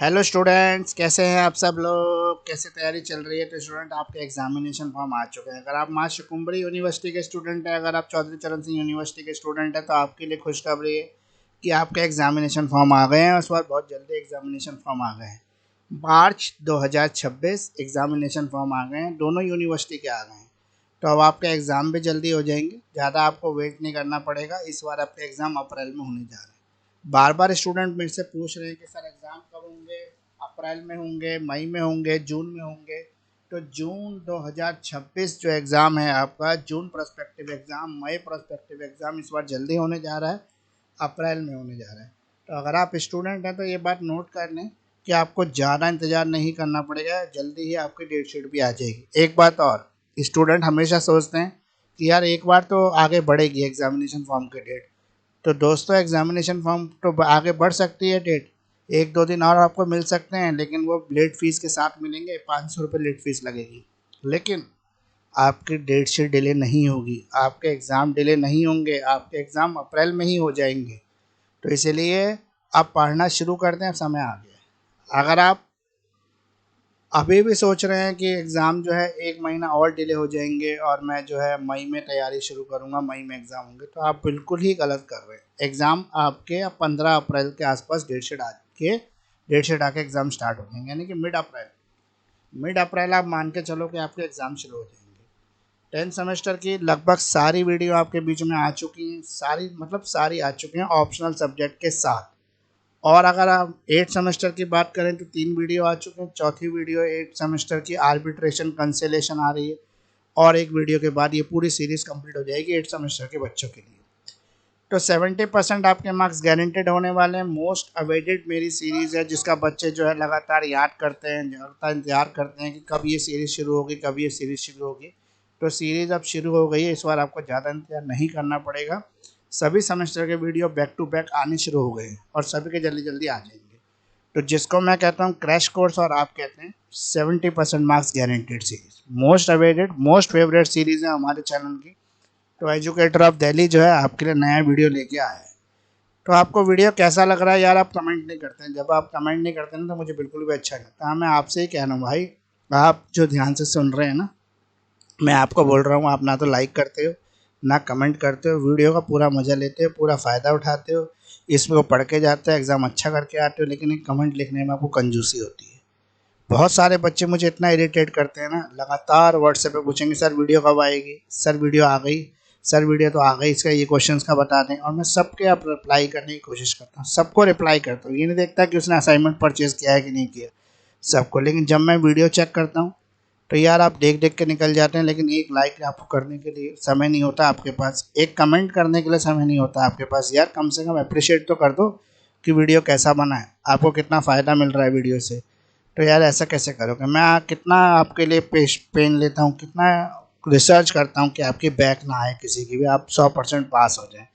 Hello students, कैसे हैं आप सब लोग? कैसे तैयारी चल रही है? तो स्टूडेंट, आपके एग्जामिनेशन फॉर्म आ चुके हैं। अगर आप माँ शुकुम्बरी यूनिवर्सिटी के स्टूडेंट हैं, अगर आप चौधरी चरण सिंह यूनिवर्सिटी के स्टूडेंट हैं, तो आपके लिए खुशखबरी है कि आपके एग्जामिनेशन फॉर्म आ गए हैं। उस बार बहुत जल्दी एग्जामिनेशन फॉर्म आ गए हैं। मार्च 2026 एग्जामिनेशन फॉर्म आ गए हैं, दोनों यूनिवर्सिटी के आ गए हैं। तो अब आपके एग्ज़ाम भी जल्दी हो जाएंगे, ज़्यादा आपको वेट नहीं करना पड़ेगा। इस बार आपके एग्ज़ाम अप्रैल में होने जा रहे हैं। बार बार स्टूडेंट मेरे से पूछ रहे हैं कि सर एग्ज़ाम कब होंगे, अप्रैल में होंगे, मई में होंगे, जून में होंगे। तो जून 2026 जो एग्ज़ाम है आपका, जून प्रोस्पेक्टिव एग्ज़ाम, मई प्रोस्पेक्टिव एग्ज़ाम इस बार जल्दी होने जा रहा है, अप्रैल में होने जा रहा है। तो अगर आप स्टूडेंट हैं तो ये बात नोट कर लें कि आपको ज़्यादा इंतज़ार नहीं करना पड़ेगा, जल्दी ही आपकी डेट शीट भी आ जाएगी। एक बात और, स्टूडेंट हमेशा सोचते हैं कि यार एक बार तो आगे बढ़ेगी एग्ज़ामिनेशन फॉर्म की डेट। तो दोस्तों, एग्जामिनेशन फॉर्म तो आगे बढ़ सकती है डेट, एक दो दिन और आपको मिल सकते हैं, लेकिन वो लेट फीस के साथ मिलेंगे। 500 रुपये लेट फीस लगेगी, लेकिन आपकी डेट शीट डिले नहीं होगी, आपके एग्ज़ाम डिले नहीं होंगे, आपके एग्ज़ाम अप्रैल में ही हो जाएंगे। तो इसीलिए आप पढ़ना शुरू कर दें, अब समय आ गया है। अगर आप अभी भी सोच रहे हैं कि एग्ज़ाम जो है एक महीना और डिले हो जाएंगे और मैं जो है मई में तैयारी शुरू करूंगा, मई में एग्ज़ाम होंगे, तो आप बिल्कुल ही गलत कर रहे हैं। एग्ज़ाम आपके 15 अप्रैल के आसपास डेट शीट आके एग्ज़ाम स्टार्ट हो जाएंगे, यानी कि मिड अप्रैल आप मान के चलो कि आपके एग्ज़ाम शुरू हो जाएंगे। 10th सेमेस्टर की लगभग सारी वीडियो आपके बीच में आ चुकी हैं, सारी मतलब सारी आ चुकी हैं ऑप्शनल सब्जेक्ट के साथ। और अगर आप 8 सेमेस्टर की बात करें तो 3 वीडियो आ चुके हैं। चौथी वीडियो 8 सेमेस्टर की आर्बिट्रेशन कंसेलेशन आ रही है, और एक वीडियो के बाद ये पूरी सीरीज़ कंप्लीट हो जाएगी 8 सेमेस्टर के बच्चों के लिए। तो 70% आपके मार्क्स गारंटेड होने वाले हैं। मोस्ट अवेटेड मेरी सीरीज़ है, जिसका बच्चे जो है लगातार याद करते हैं, लगातार इंतजार करते हैं कि कब ये सीरीज़ शुरू होगी, कब ये सीरीज़ शुरू होगी। तो सीरीज़ अब शुरू हो गई है, इस बार आपको ज़्यादा इंतजार नहीं करना पड़ेगा। सभी सेमेस्टर के वीडियो बैक टू बैक आने शुरू हो गए हैं और सभी के जल्दी जल्दी आ जाएंगे। तो जिसको मैं कहता हूँ क्रैश कोर्स, और आप कहते हैं 70% marks guaranteed series, most awaited most favourite series है हमारे चैनल की। तो एजुकेटर ऑफ दिल्ली जो है आपके लिए नया वीडियो लेके आया है। तो आपको वीडियो कैसा लग रहा है यार? आप कमेंट नहीं करते हैं। जब आप कमेंट नहीं करते हैं तो मुझे बिल्कुल भी अच्छा नहीं लगता। हाँ, मैं आपसे ही कह रहा हूँ भाई, आप जो ध्यान से सुन रहे हैं ना, मैं आपको बोल रहा हूँ, आप ना तो लाइक करते हो, ना कमेंट करते हो, वीडियो का पूरा मज़ा लेते हो, पूरा फ़ायदा उठाते हो, इसमें को पढ़ के जाते हो, एग्ज़ाम अच्छा करके आते हो, लेकिन एक कमेंट लिखने में आपको कंजूसी होती है। बहुत सारे बच्चे मुझे इतना इरिटेट करते हैं ना, लगातार व्हाट्सएप पे पूछेंगे सर वीडियो कब आएगी, सर वीडियो आ गई, सर वीडियो तो आ गई, इसका ये क्वेश्चंस का बता दें। और मैं सबके अब रिप्लाई करने की कोशिश करता हूँ, सबको रिप्लाई करता हूँ। ये नहीं देखता कि उसने असाइनमेंट परचेज़ किया है कि नहीं किया, सबको। लेकिन जब मैं वीडियो चेक करता हूँ तो यार आप देख देख के निकल जाते हैं, लेकिन एक लाइक आपको करने के लिए समय नहीं होता आपके पास, एक कमेंट करने के लिए समय नहीं होता आपके पास। यार कम से कम अप्रिशिएट तो कर दो कि वीडियो कैसा बना है, आपको कितना फ़ायदा मिल रहा है वीडियो से। तो यार ऐसा कैसे करोगे? मैं कितना आपके लिए पेन लेता हूँ, कितना रिसर्च करता हूँ कि आपकी बैक ना आए किसी की भी, आप 100% पास हो जाए,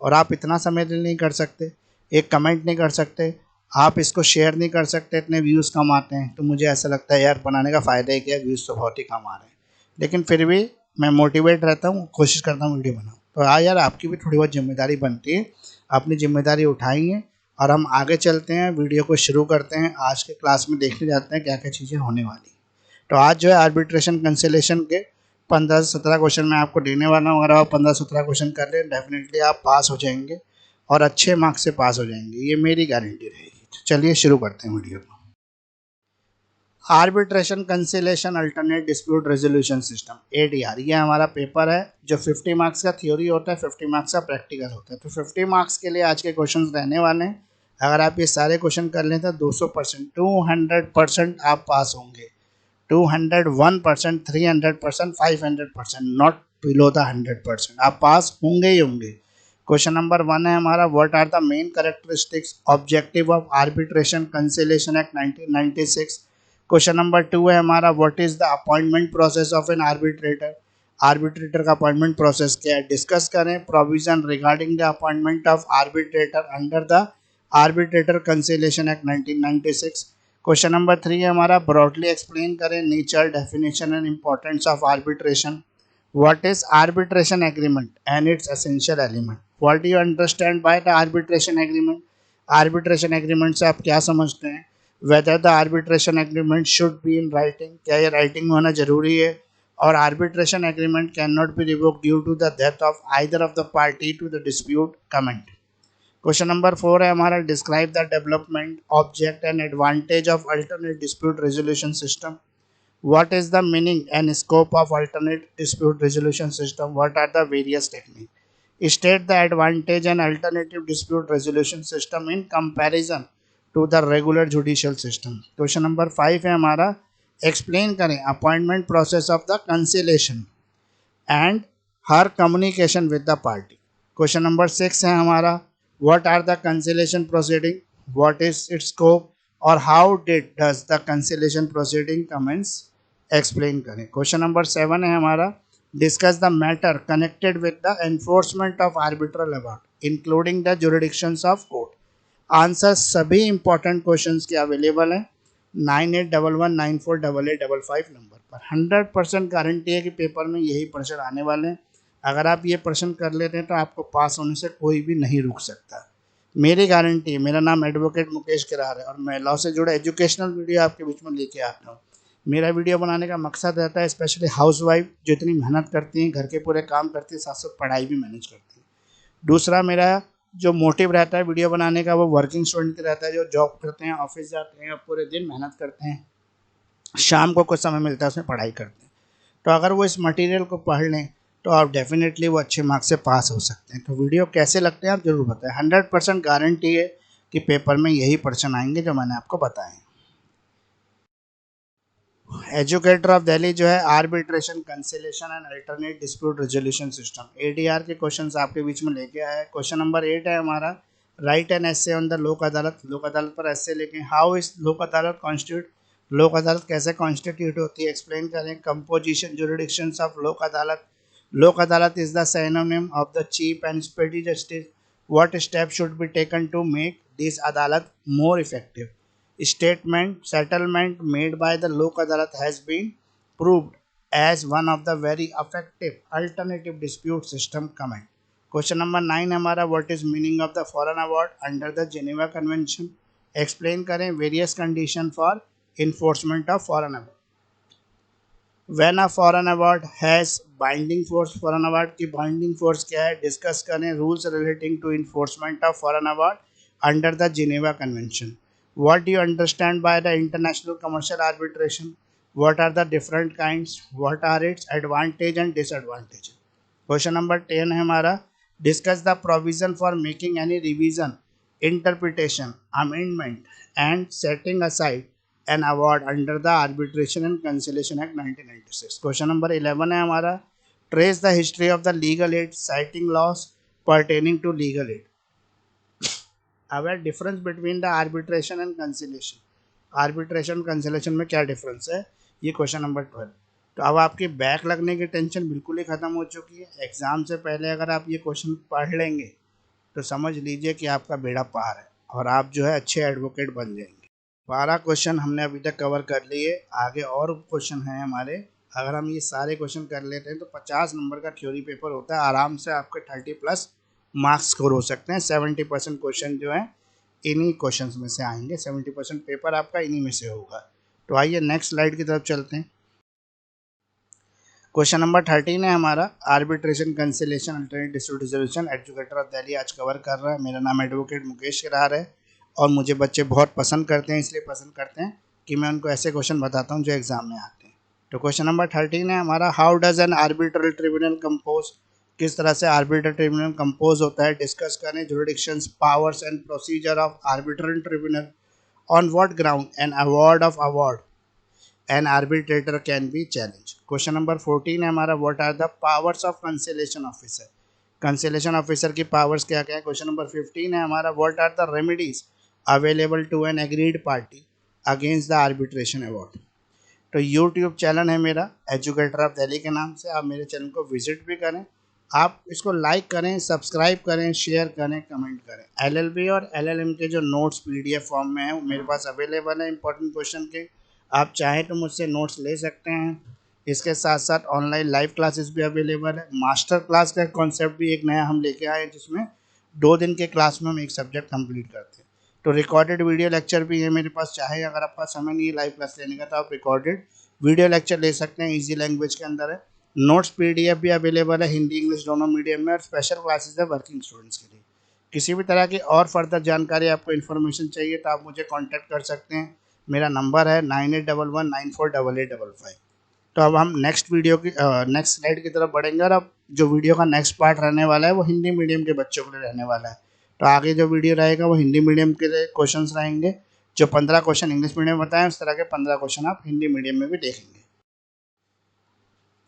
और आप इतना समय नहीं कर सकते, एक कमेंट नहीं कर सकते, आप इसको शेयर नहीं कर सकते, इतने व्यूज़ कम आते हैं। तो मुझे ऐसा लगता है यार बनाने का फ़ायदा ही क्या है, व्यूज़ तो बहुत ही कम आ रहे हैं। लेकिन फिर भी मैं मोटिवेट रहता हूँ, कोशिश करता हूँ वीडियो बनाऊँ। तो हाँ यार, आपकी भी थोड़ी बहुत जिम्मेदारी बनती है, अपनी जिम्मेदारी उठाई है, और हम आगे चलते हैं, वीडियो को शुरू करते हैं। आज के क्लास में देखने जाते हैं क्या क्या चीज़ें होने वाली। तो आज जो है आर्बिट्रेशन कंसिलेशन के 15 से 17 क्वेश्चन मैं आपको देने वाला हूँ। अगर आप 15-17 क्वेश्चन कर लें, डेफिनेटली आप पास हो जाएंगे, और अच्छे मार्क्स से पास हो जाएंगे, ये मेरी गारंटी रहेगी। तो चलिए शुरू करते हैं वीडियो को। Arbitration conciliation alternate dispute resolution system, ADR, ये हमारा पेपर है जो 50 मार्क्स का थ्योरी होता है, 50 मार्क्स का प्रैक्टिकल होता है। तो 50 मार्क्स के लिए आज के क्वेश्चन रहने वाले हैं। अगर आप ये सारे क्वेश्चन कर लें तो 200%, 200% आप पास होंगे। 201%, 300%, 500%, नॉट बिलो द 100%, आप पास होंगे ही होंगे। क्वेश्चन नंबर 1 है हमारा, what are the main characteristics objective of arbitration conciliation act 1996। Question number 2 है हमारा, what is the appointment process of an arbitrator, arbitrator का अपॉइंटमेंट प्रोसेस क्या है, डिस्कस करें। Provision regarding the appointment of arbitrator under the arbitrator conciliation act 1996। Question number 3 है हमारा, broadly explain करें nature, definition and importance of arbitration. What is arbitration agreement and its essential element, what do you understand by the arbitration agreement, arbitration agreement से आप क्या समझते हैं। Whether the arbitration agreement should be in writing, क्या ये writing में होना जरूरी है, और arbitration agreement can not be revoke due to the death of either of the party to the dispute, comment. Question number 4 है हमारा, describe the development object and advantage of alternate dispute resolution system. What is the meaning and scope of alternate dispute resolution system? What are the various techniques? State the advantage and alternative dispute resolution system in comparison to the regular judicial system. Question number 5 है हमारा, explain करें appointment process of the conciliation and her communication with the party. Question number 6 है हमारा, what are the conciliation proceeding, what is its scope, और how does the conciliation proceeding commence, explain करें। Question number 7 है हमारा, discuss the matter connected with the enforcement of arbitral award including the jurisdictions of court. Answer सभी important questions के available हैं 9811948855 number पर। 100% guarantee है कि पेपर में यही प्रश्न आने वाले हैं। अगर आप ये प्रश्न कर लेते हैं तो आपको पास होने से कोई भी नहीं रुक सकता, मेरी गारंटी है। मेरा नाम एडवोकेट मुकेश किरार है और मैं लॉ से जुड़े एजुकेशनल वीडियो आपके बीच में लेके आता हूँ। मेरा वीडियो बनाने का मकसद रहता है स्पेशली हाउसवाइफ जो इतनी मेहनत करती हैं, घर के पूरे काम करती है, साथ साथ पढ़ाई भी मैनेज करती है। दूसरा मेरा जो मोटिव रहता है वीडियो बनाने का वो वर्किंग स्टूडेंट का रहता है, जो जॉब करते हैं, ऑफिस जाते हैं और पूरे दिन मेहनत करते हैं, शाम को कुछ समय मिलता है उसमें पढ़ाई करते हैं। तो अगर वो इस मटेरियल को पढ़ लें तो आप डेफिनेटली वो अच्छे मार्क्स से पास हो सकते हैं। तो वीडियो कैसे लगते हैं आप ज़रूर बताएं। 100% गारंटी है कि पेपर में यही प्रश्न आएंगे जो मैंने आपको बताए। एजुकेटर ऑफ दिल्ली जो है arbitration conciliation and alternate dispute resolution system ADR के क्वेश्चंस आपके बीच में लेके आया है। क्वेश्चन नंबर 8 है हमारा, right an essay on the लोक अदालत। लोक अदालत पर एसे लेके, हाउ इज लोक अदालत कॉन्स्टिट्यूट, लोक अदालत कैसे कॉन्स्टिट्यूट होती है, एक्सप्लेन करें। कंपोजिशन जुरिडिक्शंस ऑफ लोक Adalat, Lok Adalat is the synonym of the chief and speedy justice. What step should be taken to make this Adalat more effective. Statement settlement made by the Lok Adalat has been proved as one of the very effective alternative dispute system, comment। Question number 9 हमारा, what is meaning of the foreign award under the Geneva Convention, explain करें। various condition for enforcement of foreign award। when a foreign award has binding force, foreign award की binding force क्या है, discuss करें। rules relating to enforcement of foreign award under the Geneva Convention। what do you understand by the international commercial arbitration, what are the different kinds, what are its advantage and disadvantage। Question number 10 है हमारा, discuss the provision for making any revision, interpretation, amendment and setting aside an award under the arbitration and conciliation act 1996। Question number 11 है हमारा, trace the history of the legal aid citing laws pertaining to legal aid. Aware difference between the arbitration and conciliation, arbitration conciliation में क्या difference है, ये question number 12। तो अब आपकी back लगने की टेंशन बिल्कुल ही ख़त्म हो चुकी है। एग्ज़ाम से पहले अगर आप ये क्वेश्चन पढ़ लेंगे तो समझ लीजिए कि आपका बेड़ा पार है और आप जो है अच्छे एडवोकेट बन जाएंगे। 12 क्वेश्चन हमने अभी तक कवर कर लिए, आगे और क्वेश्चन हैं हमारे। अगर हम ये सारे क्वेश्चन कर लेते हैं तो 50 नंबर का थ्योरी पेपर होता है, आराम से आपके 30+ मार्क्स स्कोर हो सकते हैं। 70% क्वेश्चन जो है इन्हीं क्वेश्चंस में से आएंगे, 70% पेपर आपका इन्हीं में से होगा। तो आइए नेक्स्ट स्लाइड की तरफ चलते हैं। क्वेश्चन नंबर 13 है हमारा, arbitration conciliation alternate dispute resolution educator of Delhi आज कवर कर रहा है। मेरा नाम एडवोकेट मुकेश किरार है और मुझे बच्चे बहुत पसंद करते हैं, इसलिए पसंद करते हैं कि मैं उनको ऐसे क्वेश्चन बताता हूँ जो एग्जाम में आते हैं। तो क्वेश्चन नंबर 13 है हमारा, how does N arbitral tribunal compose, किस तरह से आर्बिट्रल ट्रिब्यूनल कंपोज होता है, डिस्कस करें। Jurisdictions, powers and procedure of arbitral tribunal, on what ground an award of award an arbitrator can be challenged। Question number 14 है हमारा, what are the powers of conciliation officer, conciliation officer की powers क्या क्या है। Question number 15 है हमारा, what are the remedies available to an agreed party against the arbitration award. तो YouTube channel है मेरा एजुकेटर ऑफ दिल्ली के नाम से, आप मेरे चैनल को विजिट भी करें, आप इसको लाइक करें, सब्सक्राइब करें, शेयर करें, कमेंट करें। एलएलबी और एलएलएम के जो नोट्स पीडीएफ फॉर्म में है वो मेरे पास अवेलेबल है इंपॉर्टेंट क्वेश्चन के, आप चाहें तो मुझसे नोट्स ले सकते हैं। इसके साथ साथ ऑनलाइन लाइव क्लासेस भी अवेलेबल है। मास्टर क्लास का कॉन्सेप्ट भी एक नया हम लेके आए हैं जिसमें 2 दिन के क्लास में हम एक सब्जेक्ट कंप्लीट करते हैं। तो रिकॉर्डेड वीडियो लेक्चर भी है मेरे पास, चाहे अगर आपका समय नहीं है लाइव क्लास लेने का तो आप रिकॉर्डेड वीडियो लेक्चर ले सकते हैं, इजी लैंग्वेज के अंदर है। नोट्स पीडीएफ भी अवेलेबल है हिंदी इंग्लिश दोनों मीडियम में, और स्पेशल क्लासेस है वर्किंग स्टूडेंट्स के लिए। किसी भी तरह की और फर्दर जानकारी आपको इन्फॉर्मेशन चाहिए तो आप मुझे कॉन्टैक्ट कर सकते हैं। मेरा नंबर है 9811948855। तो अब हम नेक्स्ट वीडियो की नेक्स्ट स्लाइड की तरफ बढ़ेंगे, और अब जो वीडियो का नेक्स्ट पार्ट रहने वाला है वो हिंदी मीडियम के बच्चों के लिए रहने वाला है। तो आगे जो वीडियो रहेगा वो हिंदी मीडियम के क्वेश्चंस रहेंगे। जो 15 क्वेश्चन इंग्लिश मीडियम में बताएं उस तरह के 15 क्वेश्चन आप हिंदी मीडियम में भी देखेंगे।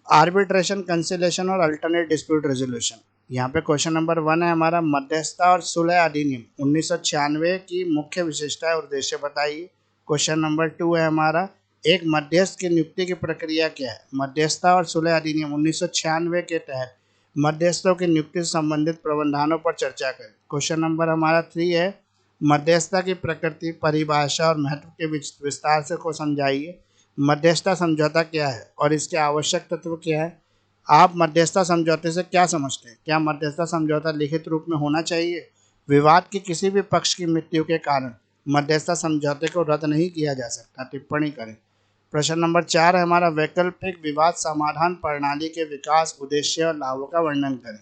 आर्बिट्रेशन, कंसिलेशन और अल्टरनेट डिस्प्यूट रेजोल्यूशन। यहाँ पे क्वेश्चन नंबर 1 है हमारा, मध्यस्थता और सुलह अधिनियम 1996 की मुख्य विशेषता और उद्देश्य बताइए। क्वेश्चन नंबर 2 है हमारा, एक मध्यस्थ की नियुक्ति की प्रक्रिया क्या है। मध्यस्थता और सुलह अधिनियम 1996 के तहत मध्यस्थों की नियुक्ति से संबंधित प्रावधानों पर चर्चा करें। क्वेश्चन नंबर हमारा 3 है, मध्यस्थता की प्रकृति, परिभाषा और महत्व के विस्तार से को समझाइए। मध्यस्थता समझौता क्या है और इसके आवश्यक तत्व क्या है। आप मध्यस्थता समझौते से क्या समझते हैं? क्या मध्यस्थता समझौता लिखित रूप में होना चाहिए? विवाद की किसी भी पक्ष की मृत्यु के कारण मध्यस्थता समझौते को रद्द नहीं किया जा सकता। टिप्पणी करें। प्रश्न नंबर 4 है हमारा, वैकल्पिक विवाद समाधान प्रणाली के विकास, उद्देश्य और लाभों का वर्णन करें।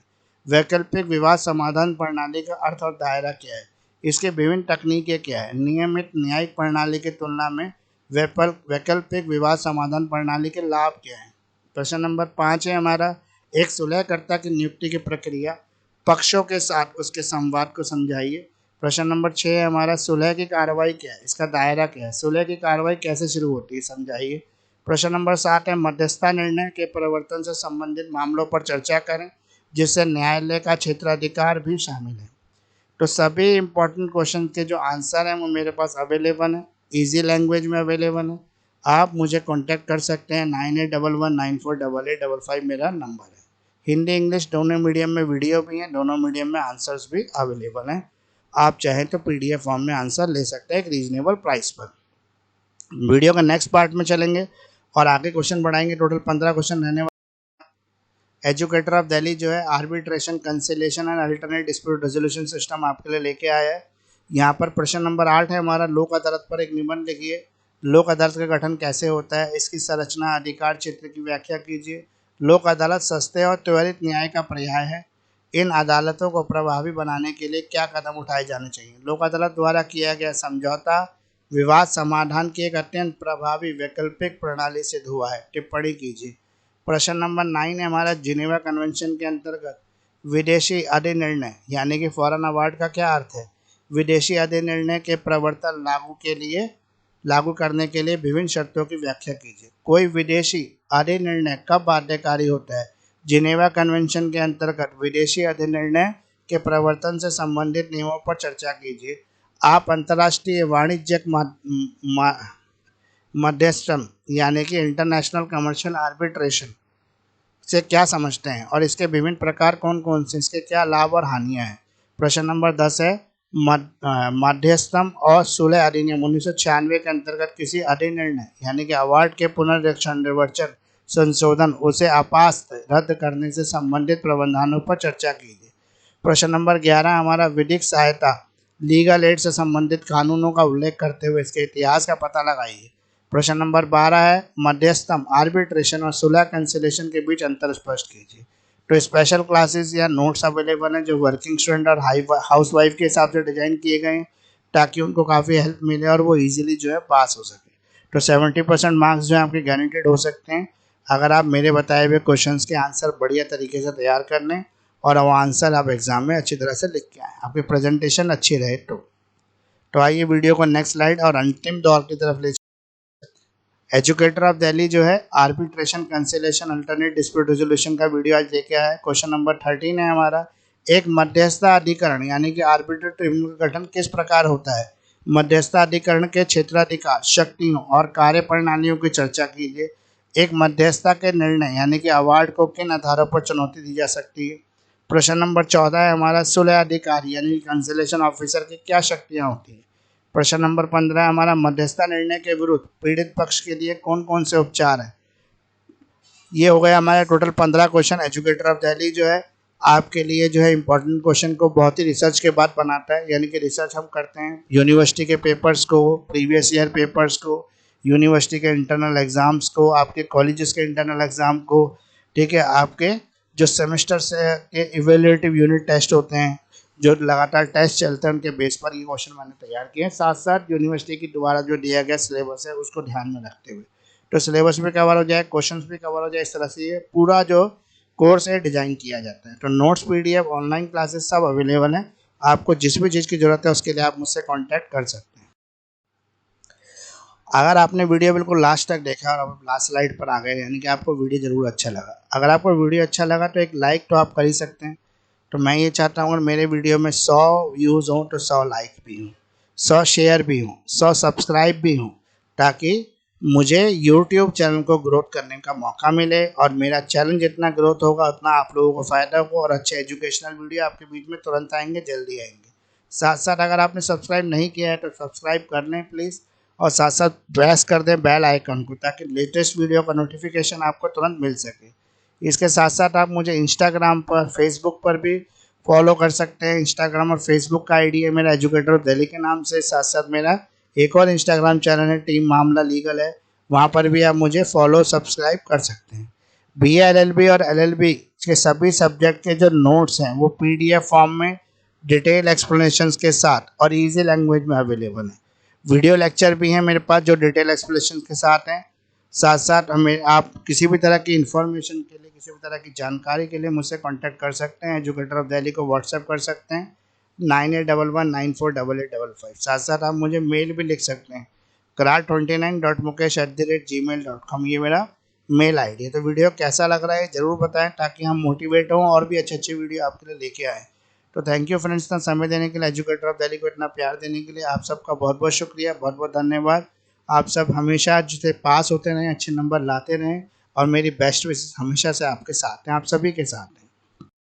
वैकल्पिक विवाद समाधान प्रणाली का अर्थ और दायरा क्या है? इसके विभिन्न तकनीकें क्या है? नियमित न्यायिक प्रणाली की तुलना में वैकल्पिक विवाद समाधान प्रणाली के लाभ क्या हैं? प्रश्न नंबर 5 है हमारा, एक सुलहकर्ता की नियुक्ति की प्रक्रिया, पक्षों के साथ उसके संवाद को समझाइए। प्रश्न नंबर 6 है हमारा, सुलह की कार्रवाई क्या है? इसका दायरा क्या है? सुलह की कार्रवाई कैसे शुरू होती है, समझाइए। प्रश्न नंबर 7 है, मध्यस्थता निर्णय के परिवर्तन से संबंधित मामलों पर चर्चा करें जिससे न्यायालय का क्षेत्राधिकार भी शामिल है। तो सभी इंपॉर्टेंट क्वेश्चन के जो आंसर हैं वो मेरे पास अवेलेबल है, इजी लैंग्वेज में अवेलेबल है। आप मुझे कांटेक्ट कर सकते हैं, 9811948855 मेरा नंबर है। हिंदी इंग्लिश दोनों मीडियम में वीडियो भी हैं, दोनों मीडियम में आंसर्स भी अवेलेबल हैं। आप चाहें तो पीडीएफ फॉर्म में आंसर ले सकते हैं एक रीजनेबल प्राइस पर। वीडियो का नेक्स्ट पार्ट में चलेंगे और आगे क्वेश्चन बढ़ाएंगे। टोटल 15 क्वेश्चन रहने वाले। एजुकेटर ऑफ दिल्ली जो है arbitration, conciliation and alternate dispute resolution system आपके लिए लेके आया है। यहाँ पर प्रश्न नंबर 8 है हमारा, लोक अदालत पर एक निबंध लिखिए। लोक अदालत का गठन कैसे होता है, इसकी संरचना, अधिकार क्षेत्र की व्याख्या कीजिए। लोक अदालत सस्ते और त्वरित न्याय का पर्याय है। इन अदालतों को प्रभावी बनाने के लिए क्या कदम उठाए जाने चाहिए? लोक अदालत द्वारा किया गया समझौता विवाद समाधान की एक अत्यंत प्रभावी वैकल्पिक प्रणाली सिद्ध हुआ है। टिप्पणी कीजिए। प्रश्न नंबर 9 है हमारा, जिनेवा कन्वेंशन के अंतर्गत विदेशी अधिनिर्णय यानी कि फॉरेन अवार्ड का क्या अर्थ है? विदेशी अधिनिर्णय के प्रवर्तन लागू करने के लिए विभिन्न शर्तों की व्याख्या कीजिए। कोई विदेशी अधिनिर्णय कब बाध्यकारी होता है? जिनेवा कन्वेंशन के अंतर्गत विदेशी अधिनिर्णय के प्रवर्तन से संबंधित नियमों पर चर्चा कीजिए। आप अंतर्राष्ट्रीय वाणिज्यिक मध्यस्थता यानी कि इंटरनेशनल कमर्शियल आर्बिट्रेशन से क्या समझते हैं और इसके विभिन्न प्रकार कौन कौन से, इसके क्या लाभ और हानियां हैं? प्रश्न नंबर 10 है, मध्यस्थता और सुलह अधिनियम 1996 के अंतर्गत किसी अधिनिर्णय यानी कि अवार्ड के पुनर्निरीक्षण, निर्वचन, संशोधन, उसे अपास्त रद्द करने से संबंधित प्रावधानों पर चर्चा कीजिए। प्रश्न नंबर 11 हमारा, विधिक सहायता, लीगल एड से संबंधित कानूनों का उल्लेख करते हुए इसके इतिहास का पता लगाइए। प्रश्न नंबर 12 है, मध्यस्थता, आर्बिट्रेशन और सुलह कंसिलेशन के बीच अंतर स्पष्ट कीजिए। तो स्पेशल क्लासेस या नोट्स अवेलेबल हैं जो वर्किंग स्टूडेंट और हाउस वाइफ के हिसाब से डिजाइन किए गए हैं ताकि उनको काफ़ी हेल्प मिले और वो इजीली जो है पास हो सके। तो 70% मार्क्स जो है आपके गारंटेड हो सकते हैं अगर आप मेरे बताए हुए क्वेश्चंस के आंसर बढ़िया तरीके से तैयार कर लें और वो आंसर आप एग्जाम में अच्छी तरह से लिख के आएँ, आपकी प्रेजेंटेशन अच्छी रहे। तो आइए वीडियो को नेक्स्ट स्लाइड और अंतिम दौर की तरफ ले। एजुकेटर ऑफ दिल्ली जो है arbitration, conciliation, alternate dispute resolution का वीडियो आज लेके आया है। क्वेश्चन नंबर 13 है हमारा, एक मध्यस्थता अधिकरण यानी कि आर्बिट्रल ट्रिब्यूनल का गठन किस प्रकार होता है? मध्यस्थता अधिकरण के क्षेत्राधिकार, शक्तियों और कार्य प्रणालियों की चर्चा कीजिए। एक मध्यस्थता के निर्णय यानी कि अवार्ड को किन आधारों पर चुनौती दी जा सकती है? प्रश्न नंबर 14 है हमारा, सुलह अधिकारी यानी कंसिलेशन ऑफिसर की क्या शक्तियाँ होती हैं? प्रश्न नंबर 15 हमारा, मध्यस्थता निर्णय के विरुद्ध पीड़ित पक्ष के लिए कौन कौन से उपचार हैं? ये हो गया हमारे total 15 question. Educator of Delhi जो है आपके लिए जो है इम्पोर्टेंट क्वेश्चन को बहुत ही रिसर्च के बाद बनाता है, यानी कि रिसर्च हम करते हैं यूनिवर्सिटी के पेपर्स को, प्रीवियस ईयर पेपर्स को, यूनिवर्सिटी के इंटरनल एग्ज़ाम्स को, आपके कॉलेजेस के इंटरनल एग्ज़ाम को, ठीक है, आपके जो सेमेस्टर से के इवेल्युएटिव यूनिट टेस्ट होते हैं, जो लगातार टेस्ट चलते हैं, उनके बेस पर ये क्वेश्चन मैंने तैयार किए हैं, साथ साथ यूनिवर्सिटी की द्वारा जो दिया गया सिलेबस है उसको ध्यान में रखते हुए। तो सिलेबस भी कवर हो जाए, क्वेश्चंस भी कवर हो जाए, इस तरह से ये पूरा जो कोर्स है डिज़ाइन किया जाता है। तो नोट्स, पीडीएफ, ऑनलाइन क्लासेस सब अवेलेबल हैं। आपको जिस भी चीज़ की ज़रूरत है उसके लिए आप मुझसे कांटेक्ट कर सकते हैं। अगर आपने वीडियो बिल्कुल लास्ट तक देखा और आप लास्ट स्लाइड पर आ गए, यानी कि आपको वीडियो ज़रूर अच्छा लगा। अगर आपको वीडियो अच्छा लगा तो एक लाइक तो आप कर ही सकते हैं। तो मैं ये चाहता हूँ अगर मेरे वीडियो में 100 व्यूज़ हों तो 100 लाइक भी हों, 100 शेयर भी हों, 100 सब्सक्राइब भी हों, ताकि मुझे यूट्यूब चैनल को ग्रोथ करने का मौका मिले, और मेरा चैनल जितना ग्रोथ होगा उतना आप लोगों को फ़ायदा होगा, और अच्छे एजुकेशनल वीडियो आपके बीच में तुरंत आएंगे, जल्दी आएंगे। साथ साथ अगर आपने सब्सक्राइब नहीं किया है तो सब्सक्राइब कर लें प्लीज़, और साथ साथ प्रेस कर दें बेल आइकन को, ताकि लेटेस्ट वीडियो का नोटिफिकेशन आपको तुरंत मिल सके। इसके साथ साथ आप मुझे इंस्टाग्राम पर, फेसबुक पर भी फॉलो कर सकते हैं। इंस्टाग्राम और फेसबुक का आईडी है मेरा एजुकेटर ऑफ दिल्ली के नाम से। साथ साथ मेरा एक और इंस्टाग्राम चैनल है टीम मामला लीगल है, वहाँ पर भी आप मुझे फॉलो सब्सक्राइब कर सकते हैं। BA LLB और LLB के सभी सब्जेक्ट के जो नोट्स हैं वो PDF फॉर्म में डिटेल एक्सप्लेनेशंस के साथ और इजी लैंग्वेज में अवेलेबल है। वीडियो लेक्चर भी हैं मेरे पास जो डिटेल एक्सप्लेनेशन के साथ हैं। साथ साथ हमें आप किसी भी तरह की इंफॉर्मेशन के लिए, किसी भी तरह की जानकारी के लिए मुझसे कांटेक्ट कर सकते हैं। एजुकेटर ऑफ दिल्ली को व्हाट्सएप कर सकते हैं 9811948855। साथ साथ आप मुझे मेल भी लिख सकते हैं karar29.mukesh@gmail.com, ये मेरा मेल आईडी है। तो वीडियो कैसा लग रहा है ज़रूर बताएं, ताकि हम मोटिवेट हों और भी अच्छे अच्छे वीडियो आपके लिए लेके आएँ। तो थैंक यू फ्रेंड्स, इतना समय देने के लिए, एजुकेटर ऑफ दिल्ली को इतना प्यार देने के लिए आप सबका बहुत बहुत शुक्रिया, बहुत बहुत धन्यवाद। आप सब हमेशा जैसे पास होते रहें, अच्छे नंबर लाते रहें, और मेरी बेस्ट विशेस हमेशा से आपके साथ हैं, आप सभी के साथ हैं।